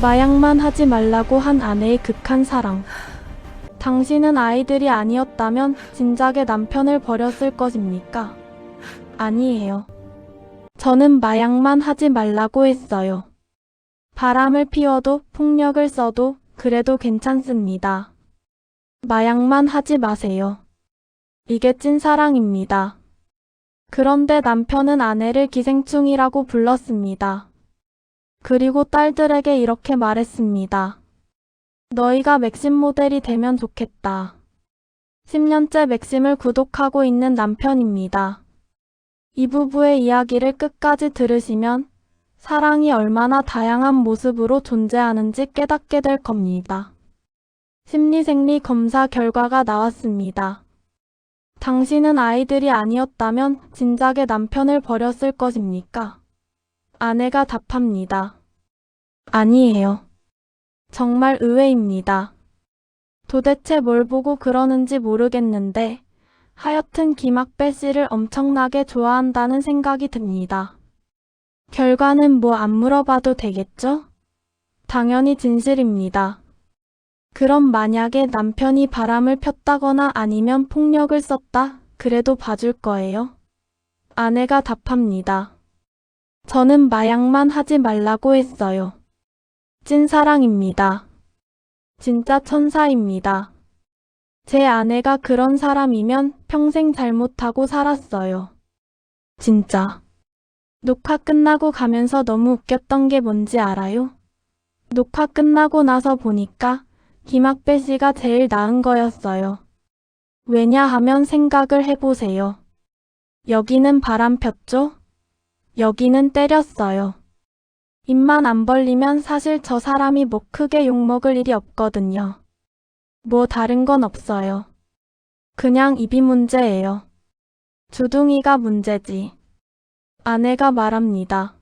마약만 하지 말라고 한 아내의 극한 사랑. 당신은 아이들이 아니었다면 진작에 남편을 버렸을 것입니까? 아니에요. 저는 마약만 하지 말라고 했어요. 바람을 피워도 폭력을 써도 그래도 괜찮습니다. 마약만 하지 마세요. 이게 찐사랑입니다. 그런데 남편은 아내를 기생충이라고 불렀습니다. 그리고 딸들에게 이렇게 말했습니다. 너희가 맥심 모델이 되면 좋겠다. 10년째 맥심을 구독하고 있는 남편입니다. 이 부부의 이야기를 끝까지 들으시면 사랑이 얼마나 다양한 모습으로 존재하는지 깨닫게 될 겁니다. 심리생리 검사 결과가 나왔습니다. 당신은 아이들이 아니었다면 진작에 남편을 버렸을 것입니까? 아내가 답합니다. 아니에요. 정말 의외입니다. 도대체 뭘 보고 그러는지 모르겠는데 하여튼 김학배 씨를 엄청나게 좋아한다는 생각이 듭니다. 결과는 뭐 안 물어봐도 되겠죠? 당연히 진실입니다. 그럼 만약에 남편이 바람을 폈다거나 아니면 폭력을 썼다, 그래도 봐줄 거예요? 아내가 답합니다. 저는 마약만 하지 말라고 했어요. 찐사랑입니다. 진짜 천사입니다. 제 아내가 그런 사람이면 평생 잘못하고 살았어요. 진짜. 녹화 끝나고 가면서 너무 웃겼던 게 뭔지 알아요? 녹화 끝나고 나서 보니까 김학배 씨가 제일 나은 거였어요. 왜냐하면 생각을 해보세요. 여기는 바람 폈죠? 여기는 때렸어요. 입만 안 벌리면 사실 저 사람이 뭐 크게 욕먹을 일이 없거든요. 뭐 다른 건 없어요. 그냥 입이 문제예요. 주둥이가 문제지. 아내가 말합니다.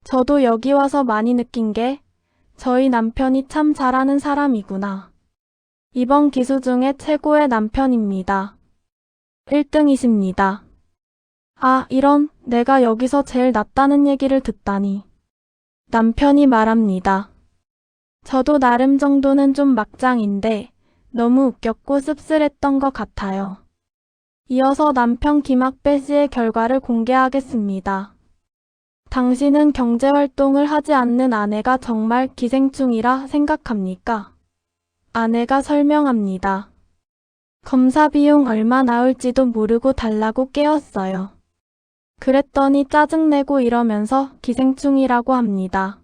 저도 여기 와서 많이 느낀 게 저희 남편이 참 잘하는 사람이구나. 이번 기수 중에 최고의 남편입니다. 1등이십니다. 아, 이런, 내가 여기서 제일 낫다는 얘기를 듣다니. 남편이 말합니다. 저도 나름 정도는 좀 막장인데 너무 웃겼고 씁쓸했던 것 같아요. 이어서 남편 김학배 씨의 결과를 공개하겠습니다. 당신은 경제활동을 하지 않는 아내가 정말 기생충이라 생각합니까? 아내가 설명합니다. 검사 비용 얼마 나올지도 모르고 달라고 깨웠어요. 그랬더니 짜증내고 이러면서 기생충이라고 합니다.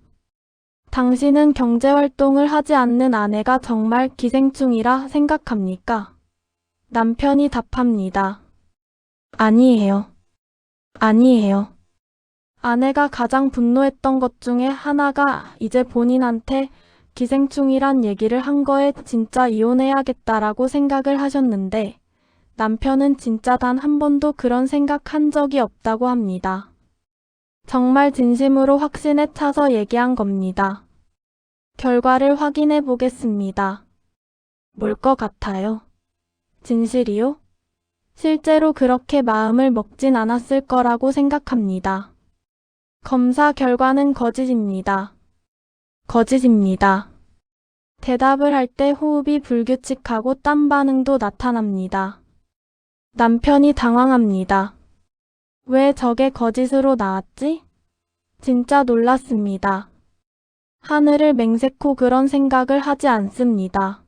당신은 경제활동을 하지 않는 아내가 정말 기생충이라 생각합니까? 남편이 답합니다. 아니에요. 아니에요. 아내가 가장 분노했던 것 중에 하나가 이제 본인한테 기생충이란 얘기를 한 거에 진짜 이혼해야겠다라고 생각을 하셨는데 남편은 진짜 단 한 번도 그런 생각한 적이 없다고 합니다. 정말 진심으로 확신에 차서 얘기한 겁니다. 결과를 확인해 보겠습니다. 뭘 것 같아요? 진실이요? 실제로 그렇게 마음을 먹진 않았을 거라고 생각합니다. 검사 결과는 거짓입니다. 거짓입니다. 대답을 할 때 호흡이 불규칙하고 땀 반응도 나타납니다. 남편이 당황합니다. 왜 저게 거짓으로 나왔지? 진짜 놀랐습니다. 하늘을 맹세코 그런 생각을 하지 않습니다.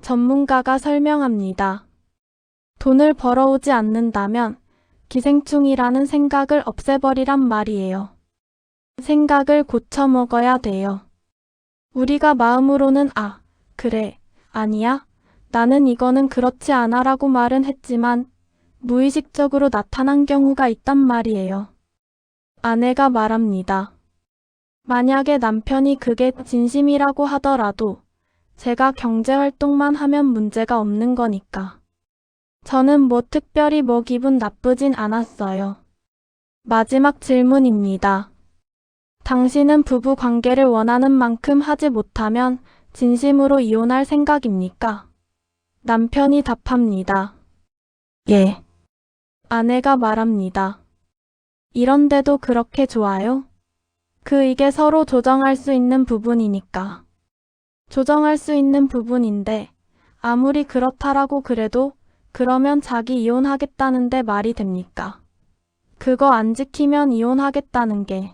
전문가가 설명합니다. 돈을 벌어오지 않는다면 기생충이라는 생각을 없애버리란 말이에요. 생각을 고쳐먹어야 돼요. 우리가 마음으로는 아, 그래, 아니야, 나는 이거는 그렇지 않아 라고 말은 했지만 무의식적으로 나타난 경우가 있단 말이에요. 아내가 말합니다. 만약에 남편이 그게 진심이라고 하더라도 제가 경제활동만 하면 문제가 없는 거니까. 저는 뭐 특별히 뭐 기분 나쁘진 않았어요. 마지막 질문입니다. 당신은 부부 관계를 원하는 만큼 하지 못하면 진심으로 이혼할 생각입니까? 남편이 답합니다. 예. 아내가 말합니다. 이런데도 그렇게 좋아요? 이게 서로 조정할 수 있는 부분이니까. 조정할 수 있는 부분인데 아무리 그렇다라고 그래도 그러면 자기 이혼하겠다는데 말이 됩니까? 그거 안 지키면 이혼하겠다는 게.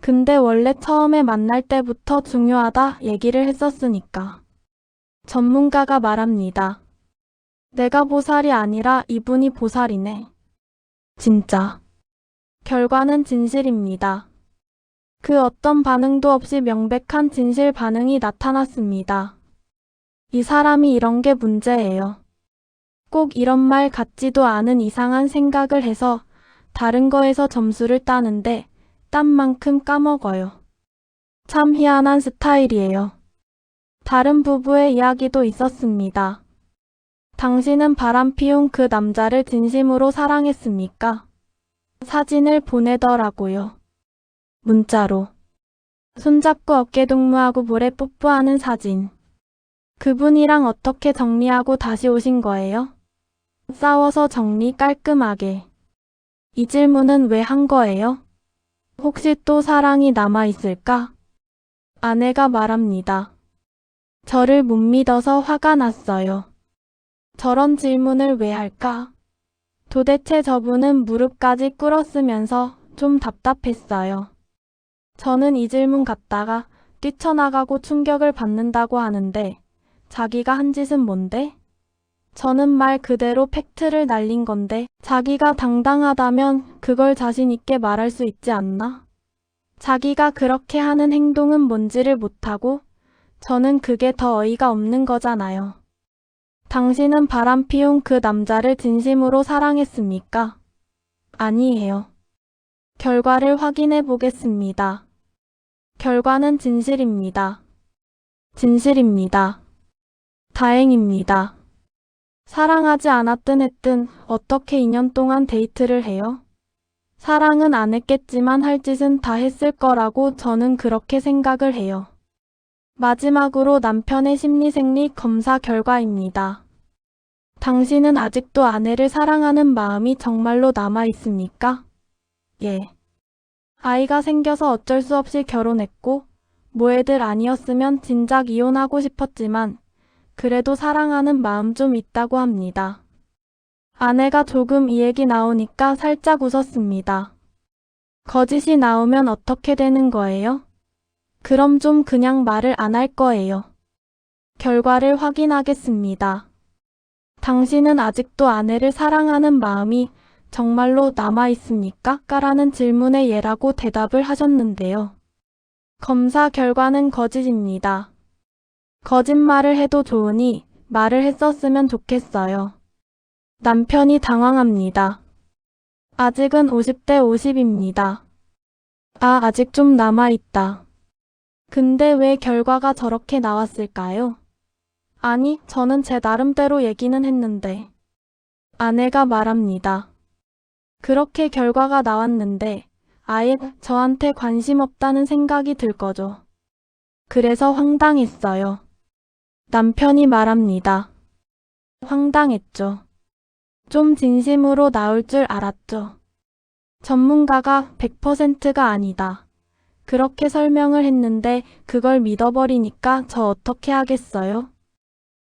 근데 원래 처음에 만날 때부터 중요하다 얘기를 했었으니까. 전문가가 말합니다. 내가 보살이 아니라 이분이 보살이네. 진짜. 결과는 진실입니다. 그 어떤 반응도 없이 명백한 진실 반응이 나타났습니다. 이 사람이 이런 게 문제예요. 꼭 이런 말 같지도 않은 이상한 생각을 해서 다른 거에서 점수를 따는데 딴 만큼 까먹어요. 참 희한한 스타일이에요. 다른 부부의 이야기도 있었습니다. 당신은 바람 피운 그 남자를 진심으로 사랑했습니까? 사진을 보내더라고요. 문자로. 손잡고 어깨동무하고 볼에 뽀뽀하는 사진. 그분이랑 어떻게 정리하고 다시 오신 거예요? 싸워서 정리 깔끔하게. 이 질문은 왜 한 거예요? 혹시 또 사랑이 남아있을까? 아내가 말합니다. 저를 못 믿어서 화가 났어요. 저런 질문을 왜 할까? 도대체 저분은 무릎까지 꿇었으면서 좀 답답했어요. 저는 이 질문 갖다가 뛰쳐나가고 충격을 받는다고 하는데 자기가 한 짓은 뭔데? 저는 말 그대로 팩트를 날린 건데 자기가 당당하다면 그걸 자신 있게 말할 수 있지 않나? 자기가 그렇게 하는 행동은 뭔지를 못하고 저는 그게 더 어이가 없는 거잖아요. 당신은 바람 피운 그 남자를 진심으로 사랑했습니까? 아니에요. 결과를 확인해 보겠습니다. 결과는 진실입니다. 진실입니다. 다행입니다. 사랑하지 않았든 했든 어떻게 2년 동안 데이트를 해요? 사랑은 안 했겠지만 할 짓은 다 했을 거라고 저는 그렇게 생각을 해요. 마지막으로 남편의 심리생리 검사 결과입니다. 당신은 아직도 아내를 사랑하는 마음이 정말로 남아 있습니까? 예. 아이가 생겨서 어쩔 수 없이 결혼했고 뭐 애들 아니었으면 진작 이혼하고 싶었지만 그래도 사랑하는 마음 좀 있다고 합니다. 아내가 조금 이 얘기 나오니까 살짝 웃었습니다. 거짓이 나오면 어떻게 되는 거예요? 그럼 좀 그냥 말을 안 할 거예요. 결과를 확인하겠습니다. 당신은 아직도 아내를 사랑하는 마음이 정말로 남아 있습니까? 라는 질문에 예라고 대답을 하셨는데요. 검사 결과는 거짓입니다. 거짓말을 해도 좋으니 말을 했었으면 좋겠어요. 남편이 당황합니다. 아직은 50대 50입니다. 아직 좀 남아있다. 근데 왜 결과가 저렇게 나왔을까요? 아니, 저는 제 나름대로 얘기는 했는데. 아내가 말합니다. 그렇게 결과가 나왔는데 아예 저한테 관심 없다는 생각이 들 거죠. 그래서 황당했어요. 남편이 말합니다. 황당했죠. 좀 진심으로 나올 줄 알았죠. 전문가가 100%가 아니다. 그렇게 설명을 했는데 그걸 믿어버리니까 저 어떻게 하겠어요?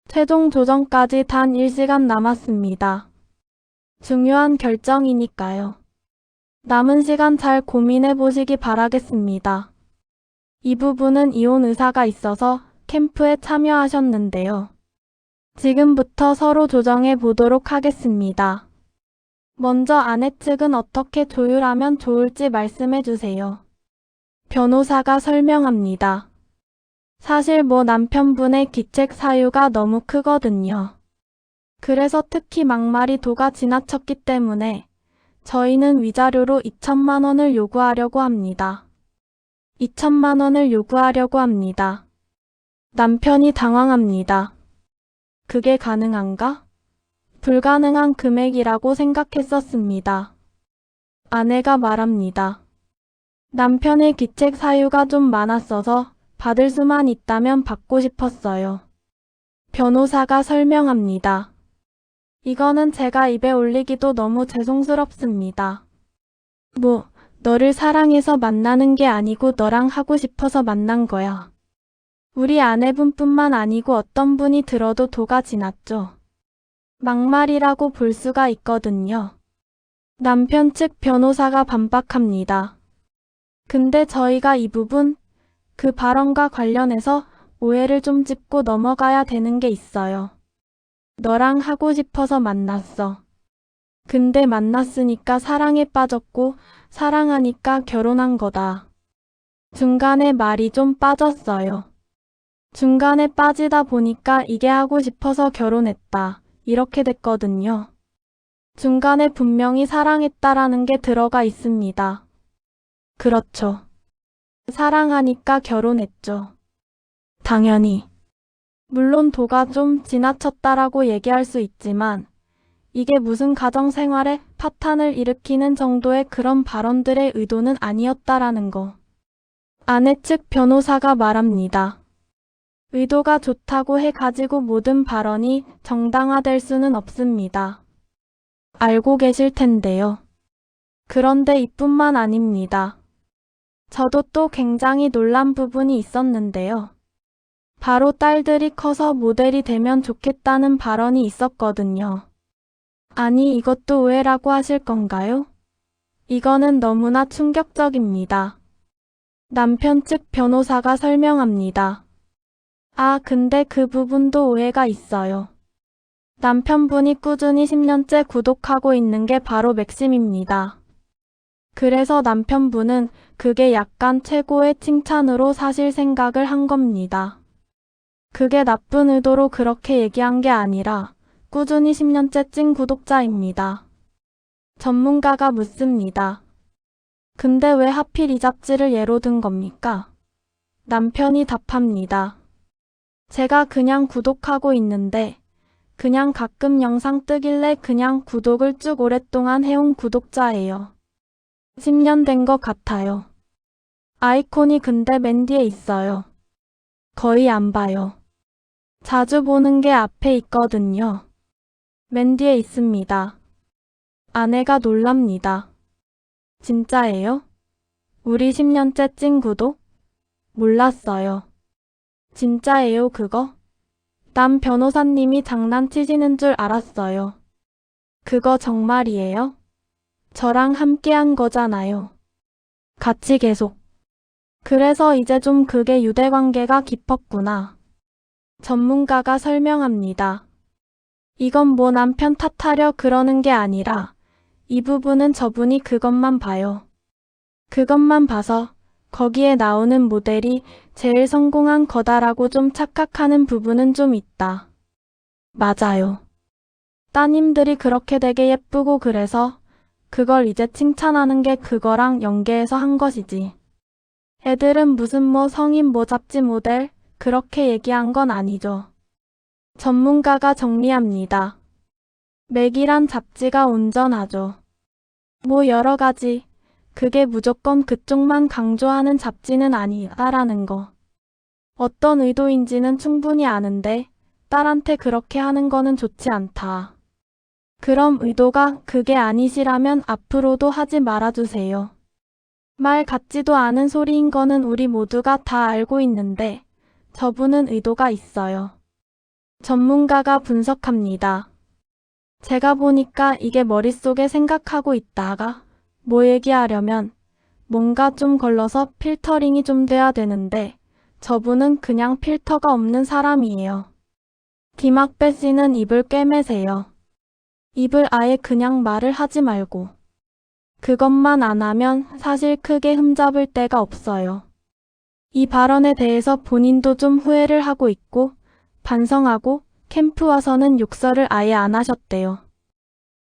최종 조정까지 단 1시간 남았습니다. 중요한 결정이니까요. 남은 시간 잘 고민해 보시기 바라겠습니다. 이 부부는 이혼 의사가 있어서 캠프에 참여하셨는데요. 지금부터 서로 조정해 보도록 하겠습니다. 먼저 아내 측은 어떻게 조율하면 좋을지 말씀해 주세요. 변호사가 설명합니다. 사실 남편분의 기책 사유가 너무 크거든요. 그래서 특히 막말이 도가 지나쳤기 때문에 저희는 위자료로 2천만 원을 요구하려고 합니다. 2천만 원을 요구하려고 합니다. 남편이 당황합니다. 그게 가능한가? 불가능한 금액이라고 생각했었습니다. 아내가 말합니다. 남편의 기책 사유가 좀 많았어서 받을 수만 있다면 받고 싶었어요. 변호사가 설명합니다. 이거는 제가 입에 올리기도 너무 죄송스럽습니다. 너를 사랑해서 만나는 게 아니고 너랑 하고 싶어서 만난 거야. 우리 아내분뿐만 아니고 어떤 분이 들어도 도가 지났죠. 막말이라고 볼 수가 있거든요. 남편 측 변호사가 반박합니다. 근데 저희가 이 부분, 그 발언과 관련해서 오해를 좀 짚고 넘어가야 되는 게 있어요. 너랑 하고 싶어서 만났어. 근데 만났으니까 사랑에 빠졌고 사랑하니까 결혼한 거다. 중간에 말이 좀 빠졌어요. 중간에 빠지다 보니까 이게 하고 싶어서 결혼했다. 이렇게 됐거든요. 중간에 분명히 사랑했다라는 게 들어가 있습니다. 그렇죠. 사랑하니까 결혼했죠. 당연히. 물론 도가 좀 지나쳤다라고 얘기할 수 있지만 이게 무슨 가정생활에 파탄을 일으키는 정도의 그런 발언들의 의도는 아니었다라는 거. 아내 측 변호사가 말합니다. 의도가 좋다고 해가지고 모든 발언이 정당화될 수는 없습니다. 알고 계실 텐데요. 그런데 이뿐만 아닙니다. 저도 또 굉장히 놀란 부분이 있었는데요. 바로 딸들이 커서 모델이 되면 좋겠다는 발언이 있었거든요. 아니, 이것도 오해라고 하실 건가요? 이거는 너무나 충격적입니다. 남편 측 변호사가 설명합니다. 아, 근데 그 부분도 오해가 있어요. 남편분이 꾸준히 10년째 구독하고 있는 게 바로 맥심입니다. 그래서 남편분은 그게 약간 최고의 칭찬으로 사실 생각을 한 겁니다. 그게 나쁜 의도로 그렇게 얘기한 게 아니라 꾸준히 10년째 찐 구독자입니다. 전문가가 묻습니다. 근데 왜 하필 이 잡지를 예로 든 겁니까? 남편이 답합니다. 제가 그냥 구독하고 있는데 그냥 가끔 영상 뜨길래 그냥 구독을 쭉 오랫동안 해온 구독자예요. 10년 된 것 같아요. 아이콘이 근데 맨 뒤에 있어요. 거의 안 봐요. 자주 보는 게 앞에 있거든요. 맨 뒤에 있습니다. 아내가 놀랍니다. 진짜예요? 우리 10년째 찐 구독? 몰랐어요. 진짜예요 그거? 남 변호사님이 장난치시는 줄 알았어요. 그거 정말이에요? 저랑 함께한 거잖아요. 같이 계속. 그래서 이제 좀 그게 유대관계가 깊었구나. 전문가가 설명합니다. 이건 뭐 남편 탓하려 그러는 게 아니라 이 부분은 저분이 그것만 봐요. 그것만 봐서 거기에 나오는 모델이 제일 성공한 거다라고 좀 착각하는 부분은 좀 있다. 맞아요. 따님들이 그렇게 되게 예쁘고 그래서 그걸 이제 칭찬하는 게 그거랑 연계해서 한 것이지. 애들은 무슨 뭐 성인 뭐 잡지 모델 그렇게 얘기한 건 아니죠. 전문가가 정리합니다. 맥이란 잡지가 온전하죠. 뭐 여러 가지. 그게 무조건 그쪽만 강조하는 잡지는 아니다라는 거. 어떤 의도인지는 충분히 아는데 딸한테 그렇게 하는 거는 좋지 않다. 그럼 의도가 그게 아니시라면 앞으로도 하지 말아주세요. 말 같지도 않은 소리인 거는 우리 모두가 다 알고 있는데 저분은 의도가 있어요. 전문가가 분석합니다. 제가 보니까 이게 머릿속에 생각하고 있다가 뭐 얘기하려면 뭔가 좀 걸러서 필터링이 좀 돼야 되는데 저분은 그냥 필터가 없는 사람이에요. 김학배 씨는 입을 꿰매세요. 입을 아예 그냥 말을 하지 말고. 그것만 안 하면 사실 크게 흠잡을 데가 없어요. 이 발언에 대해서 본인도 좀 후회를 하고 있고 반성하고 캠프 와서는 욕설을 아예 안 하셨대요.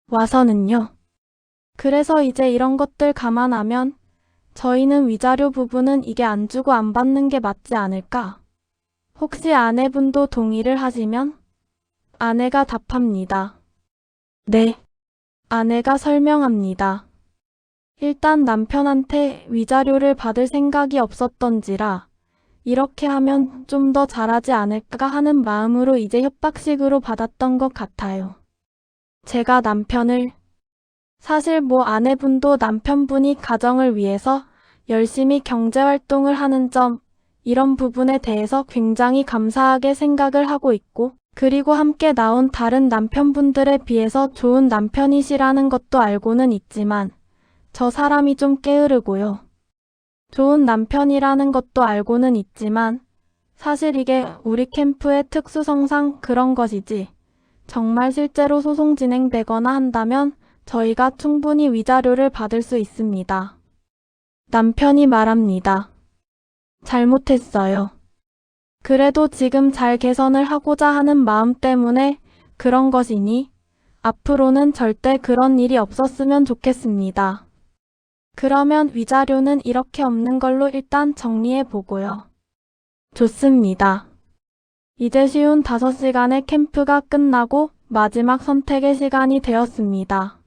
와서는요. 그래서 이제 이런 것들 감안하면 저희는 위자료 부분은 이게 안 주고 안 받는 게 맞지 않을까? 혹시 아내분도 동의를 하시면? 아내가 답합니다. 네. 아내가 설명합니다. 일단 남편한테 위자료를 받을 생각이 없었던지라 이렇게 하면 좀 더 잘하지 않을까 하는 마음으로 이제 협박식으로 받았던 것 같아요. 제가 남편을 사실 아내분도 남편분이 가정을 위해서 열심히 경제활동을 하는 점, 이런 부분에 대해서 굉장히 감사하게 생각을 하고 있고, 그리고 함께 나온 다른 남편분들에 비해서 좋은 남편이시라는 것도 알고는 있지만, 저 사람이 좀 게으르고요. 좋은 남편이라는 것도 알고는 있지만, 사실 이게 우리 캠프의 특수성상 그런 것이지, 정말 실제로 소송 진행되거나 한다면 저희가 충분히 위자료를 받을 수 있습니다. 남편이 말합니다. 잘못했어요. 그래도 지금 잘 개선을 하고자 하는 마음 때문에 그런 것이니 앞으로는 절대 그런 일이 없었으면 좋겠습니다. 그러면 위자료는 이렇게 없는 걸로 일단 정리해 보고요. 좋습니다. 이제 쉬운 5시간의 캠프가 끝나고 마지막 선택의 시간이 되었습니다.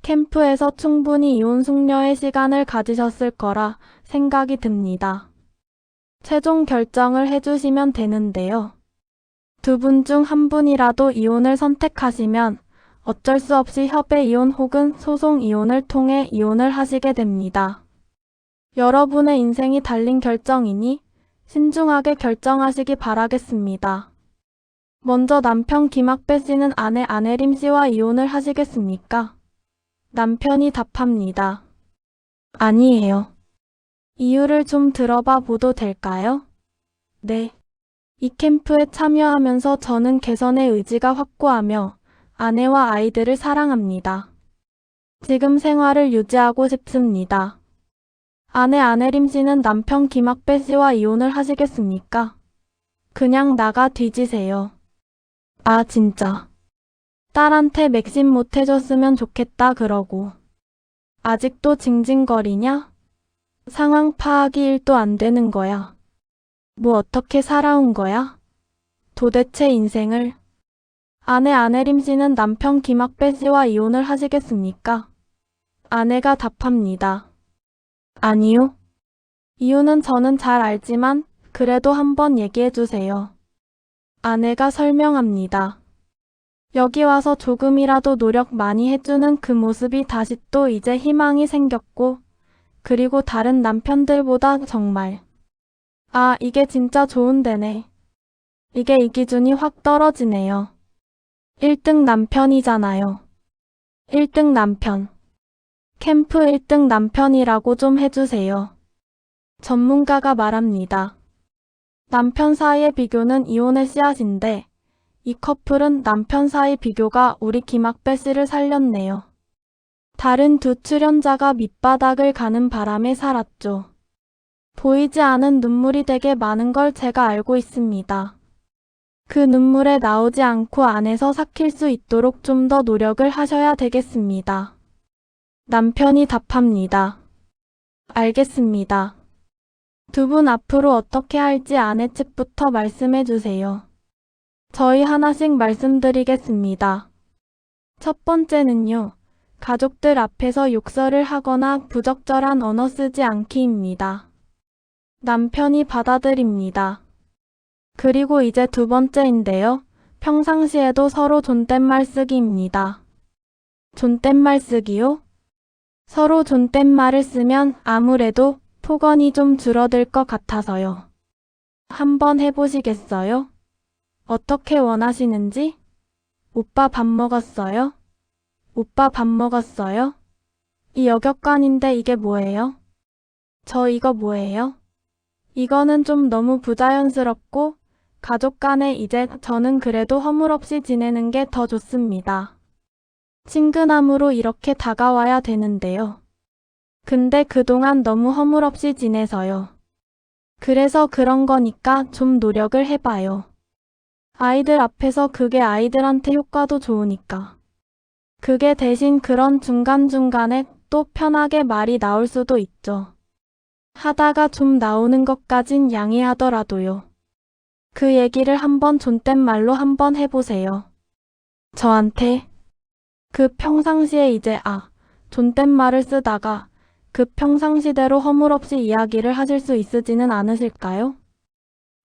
캠프에서 충분히 이혼 숙려의 시간을 가지셨을 거라 생각이 듭니다. 최종 결정을 해주시면 되는데요. 두 분 중 한 분이라도 이혼을 선택하시면 어쩔 수 없이 협의 이혼 혹은 소송 이혼을 통해 이혼을 하시게 됩니다. 여러분의 인생이 달린 결정이니 신중하게 결정하시기 바라겠습니다. 먼저 남편 김학배 씨는 아내 안혜림 씨와 이혼을 하시겠습니까? 남편이 답합니다. 아니에요. 이유를 좀 들어봐 보도 될까요? 네. 이 캠프에 참여하면서 저는 개선의 의지가 확고하며 아내와 아이들을 사랑합니다. 지금 생활을 유지하고 싶습니다. 아내 안혜림 씨는 남편 김학배 씨와 이혼을 하시겠습니까? 그냥 나가 뒤지세요. 아 진짜. 딸한테 맥심 못 해줬으면 좋겠다 그러고. 아직도 징징거리냐? 상황 파악이 1도 안 되는 거야. 어떻게 살아온 거야? 도대체 인생을. 아내 안혜림 씨는 남편 김학배 씨와 이혼을 하시겠습니까? 아내가 답합니다. 아니요. 이유는 저는 잘 알지만 그래도 한번 얘기해 주세요. 아내가 설명합니다. 여기 와서 조금이라도 노력 많이 해주는 그 모습이 다시 또 이제 희망이 생겼고, 그리고 다른 남편들보다 정말. 아, 이게 진짜 좋은 데네. 이게 이 기준이 확 떨어지네요. 1등 남편이잖아요. 1등 남편. 캠프 1등 남편이라고 좀 해주세요. 전문가가 말합니다. 남편 사이의 비교는 이혼의 씨앗인데 이 커플은 남편 사이 비교가 우리 김학배 씨를 살렸네요. 다른 두 출연자가 밑바닥을 가는 바람에 살았죠. 보이지 않은 눈물이 되게 많은 걸 제가 알고 있습니다. 그 눈물에 나오지 않고 안에서 삭힐 수 있도록 좀 더 노력을 하셔야 되겠습니다. 남편이 답합니다. 알겠습니다. 두 분 앞으로 어떻게 할지 아내 측부터 말씀해 주세요. 저희 하나씩 말씀드리겠습니다. 첫 번째는요. 가족들 앞에서 욕설을 하거나 부적절한 언어 쓰지 않기입니다. 남편이 받아들입니다. 그리고 이제 두 번째인데요. 평상시에도 서로 존댓말 쓰기입니다. 존댓말 쓰기요? 서로 존댓말을 쓰면 아무래도 폭언이 좀 줄어들 것 같아서요. 한번 해보시겠어요? 어떻게 원하시는지? 오빠 밥 먹었어요? 오빠 밥 먹었어요? 이 여격관인데 이게 뭐예요? 저 이거 뭐예요? 이거는 좀 너무 부자연스럽고 가족 간에 이제 저는 그래도 허물없이 지내는 게 더 좋습니다. 친근함으로 이렇게 다가와야 되는데요. 근데 그동안 너무 허물없이 지내서요. 그래서 그런 거니까 좀 노력을 해봐요. 아이들 앞에서 그게 아이들한테 효과도 좋으니까. 그게 대신 그런 중간중간에 또 편하게 말이 나올 수도 있죠. 하다가 좀 나오는 것까진 양해하더라도요. 그 얘기를 한번 존댓말로 한번 해보세요. 저한테. 그 평상시에 이제 존댓말을 쓰다가 그 평상시대로 허물없이 이야기를 하실 수 있으지는 않으실까요?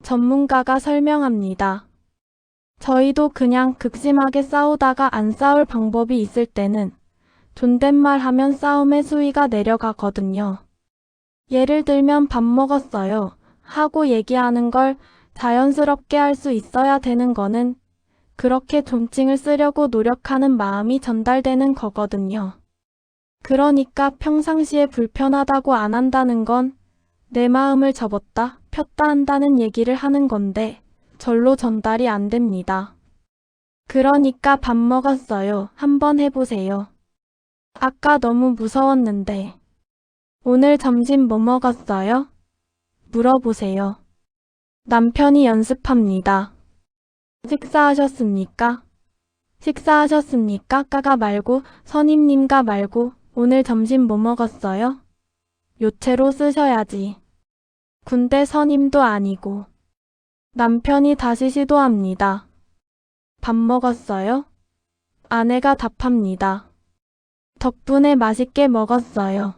전문가가 설명합니다. 저희도 그냥 극심하게 싸우다가 안 싸울 방법이 있을 때는 존댓말 하면 싸움의 수위가 내려가거든요. 예를 들면 밥 먹었어요 하고 얘기하는 걸 자연스럽게 할 수 있어야 되는 거는 그렇게 존칭을 쓰려고 노력하는 마음이 전달되는 거거든요. 그러니까 평상시에 불편하다고 안 한다는 건 내 마음을 접었다 폈다 한다는 얘기를 하는 건데 절로 전달이 안 됩니다. 그러니까 밥 먹었어요. 한번 해보세요. 아까 너무 무서웠는데. 오늘 점심 뭐 먹었어요? 물어보세요. 남편이 연습합니다. 식사하셨습니까? 식사하셨습니까? 까가 말고 선임님가 말고 오늘 점심 뭐 먹었어요? 요체로 쓰셔야지. 군대 선임도 아니고. 남편이 다시 시도합니다. 밥 먹었어요? 아내가 답합니다. 덕분에 맛있게 먹었어요.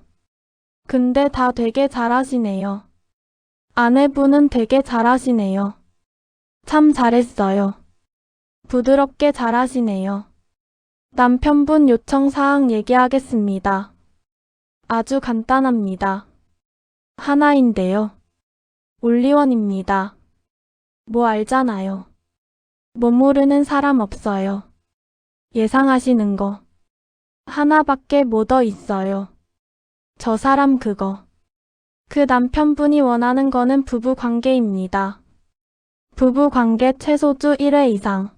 근데 다 되게 잘하시네요. 아내분은 되게 잘하시네요. 참 잘했어요. 부드럽게 잘하시네요. 남편분 요청사항 얘기하겠습니다. 아주 간단합니다. 하나인데요. 올리원입니다. 뭐 알잖아요. 뭐 모르는 사람 없어요. 예상하시는 거. 하나밖에 뭐 더 있어요. 저 사람 그거. 그 남편분이 원하는 거는 부부 관계입니다. 부부 관계 최소 주 1회 이상.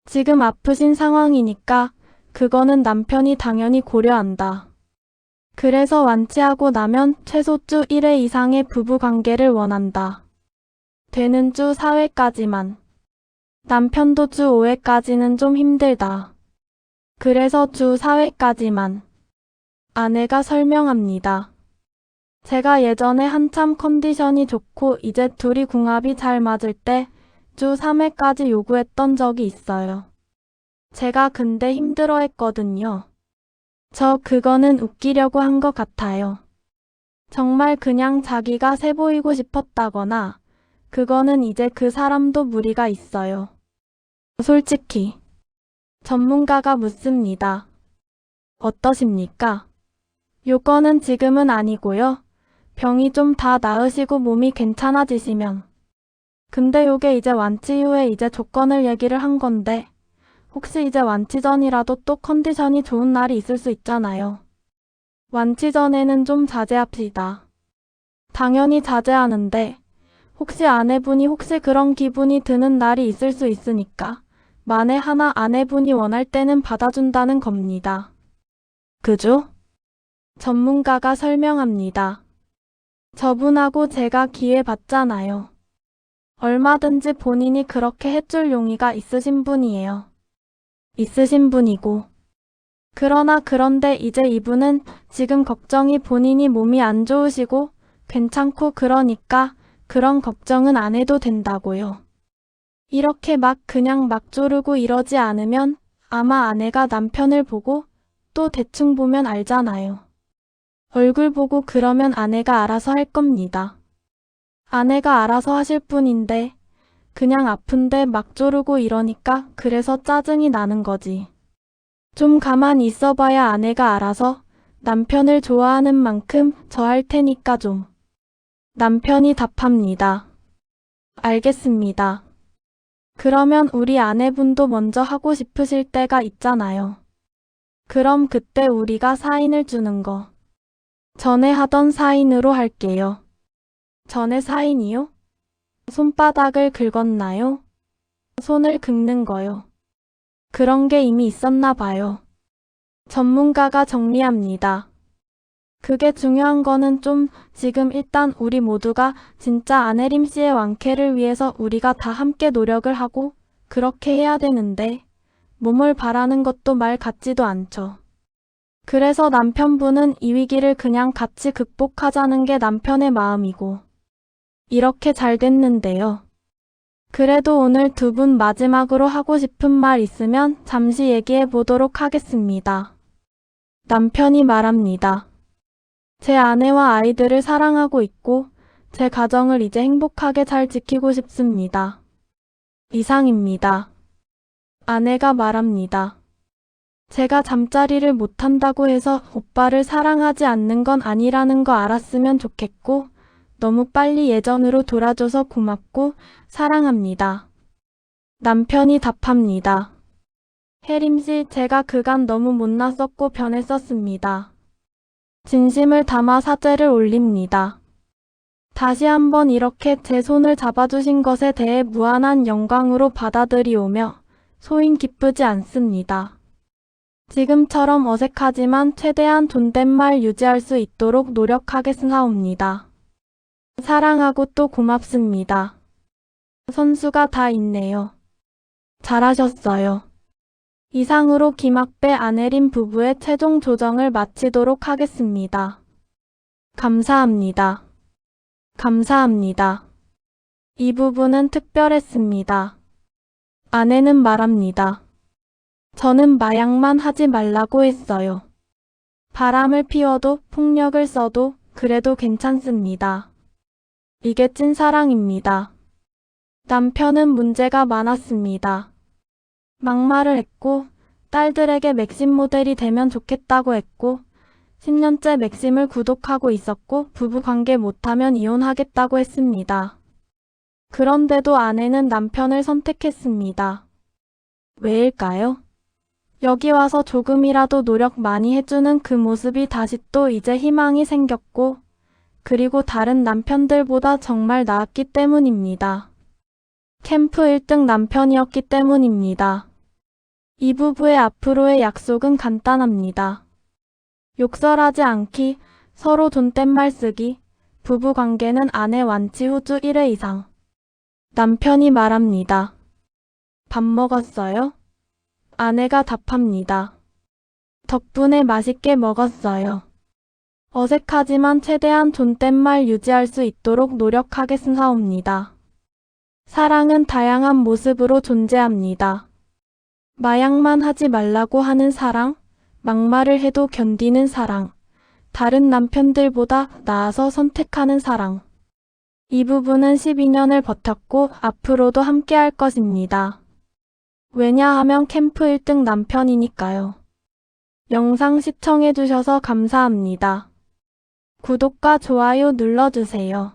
지금 아프신 상황이니까 그거는 남편이 당연히 고려한다. 그래서 완치하고 나면 최소 주 1회 이상의 부부 관계를 원한다. 되는 주 4회까지만. 남편도 주 5회까지는 좀 힘들다. 그래서 주 4회까지만. 아내가 설명합니다. 제가 예전에 한참 컨디션이 좋고 이제 둘이 궁합이 잘 맞을 때 주 3회까지 요구했던 적이 있어요. 제가 근데 힘들어했거든요. 저 그거는 웃기려고 한 것 같아요. 정말 그냥 자기가 세 보이고 싶었다거나 그거는 이제 그 사람도 무리가 있어요. 솔직히. 전문가가 묻습니다. 어떠십니까? 요거는 지금은 아니고요. 병이 좀 다 나으시고 몸이 괜찮아지시면. 근데 요게 이제 완치 후에 이제 조건을 얘기를 한 건데 혹시 이제 완치 전이라도 또 컨디션이 좋은 날이 있을 수 있잖아요. 완치 전에는 좀 자제합시다. 당연히 자제하는데 혹시 아내분이 혹시 그런 기분이 드는 날이 있을 수 있으니까 만에 하나 아내분이 원할 때는 받아준다는 겁니다. 그죠? 전문가가 설명합니다. 저분하고 제가 기회 받잖아요. 얼마든지 본인이 그렇게 해줄 용의가 있으신 분이에요. 있으신 분이고. 그런데 이제 이분은 지금 걱정이 본인이 몸이 안 좋으시고 괜찮고 그러니까 그런 걱정은 안 해도 된다고요. 이렇게 막 그냥 막 조르고 이러지 않으면 아마 아내가 남편을 보고 또 대충 보면 알잖아요. 얼굴 보고 그러면 아내가 알아서 할 겁니다. 아내가 알아서 하실 뿐인데 그냥 아픈데 막 조르고 이러니까 그래서 짜증이 나는 거지. 좀 가만히 있어봐야 아내가 알아서 남편을 좋아하는 만큼 저 할 테니까 좀. 남편이 답합니다. 알겠습니다. 그러면 우리 아내분도 먼저 하고 싶으실 때가 있잖아요. 그럼 그때 우리가 사인을 주는 거. 전에 하던 사인으로 할게요. 전에 사인이요? 손바닥을 긁었나요? 손을 긁는 거요. 그런 게 이미 있었나 봐요. 전문가가 정리합니다. 그게 중요한 거는 좀 지금 일단 우리 모두가 진짜 안혜림 씨의 완쾌를 위해서 우리가 다 함께 노력을 하고 그렇게 해야 되는데 몸을 바라는 것도 말 같지도 않죠. 그래서 남편분은 이 위기를 그냥 같이 극복하자는 게 남편의 마음이고 이렇게 잘 됐는데요. 그래도 오늘 두 분 마지막으로 하고 싶은 말 있으면 잠시 얘기해 보도록 하겠습니다. 남편이 말합니다. 제 아내와 아이들을 사랑하고 있고 제 가정을 이제 행복하게 잘 지키고 싶습니다. 이상입니다. 아내가 말합니다. 제가 잠자리를 못한다고 해서 오빠를 사랑하지 않는 건 아니라는 거 알았으면 좋겠고, 너무 빨리 예전으로 돌아줘서 고맙고 사랑합니다. 남편이 답합니다. 혜림씨, 제가 그간 너무 못났었고 변했었습니다. 진심을 담아 사죄를 올립니다. 다시 한번 이렇게 제 손을 잡아주신 것에 대해 무한한 영광으로 받아들이오며 소인 기쁘지 않습니다. 지금처럼 어색하지만 최대한 존댓말 유지할 수 있도록 노력하겠사옵니다. 사랑하고 또 고맙습니다. 선수가 다 있네요. 잘하셨어요. 이상으로 김학배 안혜림 부부의 최종 조정을 마치도록 하겠습니다. 감사합니다. 감사합니다. 이 부분은 특별했습니다. 아내는 말합니다. 저는 마약만 하지 말라고 했어요. 바람을 피워도 폭력을 써도 그래도 괜찮습니다. 이게 찐사랑입니다. 남편은 문제가 많았습니다. 막말을 했고 딸들에게 맥심 모델이 되면 좋겠다고 했고 10년째 맥심을 구독하고 있었고 부부관계 못하면 이혼하겠다고 했습니다. 그런데도 아내는 남편을 선택했습니다. 왜일까요? 여기 와서 조금이라도 노력 많이 해주는 그 모습이 다시 또 이제 희망이 생겼고 그리고 다른 남편들보다 정말 나았기 때문입니다. 캠프 1등 남편이었기 때문입니다. 이 부부의 앞으로의 약속은 간단합니다. 욕설하지 않기, 서로 존댓말 쓰기, 부부관계는 아내 완치 후 주 1회 이상. 남편이 말합니다. 밥 먹었어요? 아내가 답합니다. 덕분에 맛있게 먹었어요. 어색하지만 최대한 존댓말 유지할 수 있도록 노력하겠사옵니다. 사랑은 다양한 모습으로 존재합니다. 마약만 하지 말라고 하는 사랑, 막말을 해도 견디는 사랑, 다른 남편들보다 나아서 선택하는 사랑. 이 부부는 12년을 버텼고 앞으로도 함께 할 것입니다. 왜냐하면 캠프 1등 남편이니까요. 영상 시청해주셔서 감사합니다. 구독과 좋아요 눌러주세요.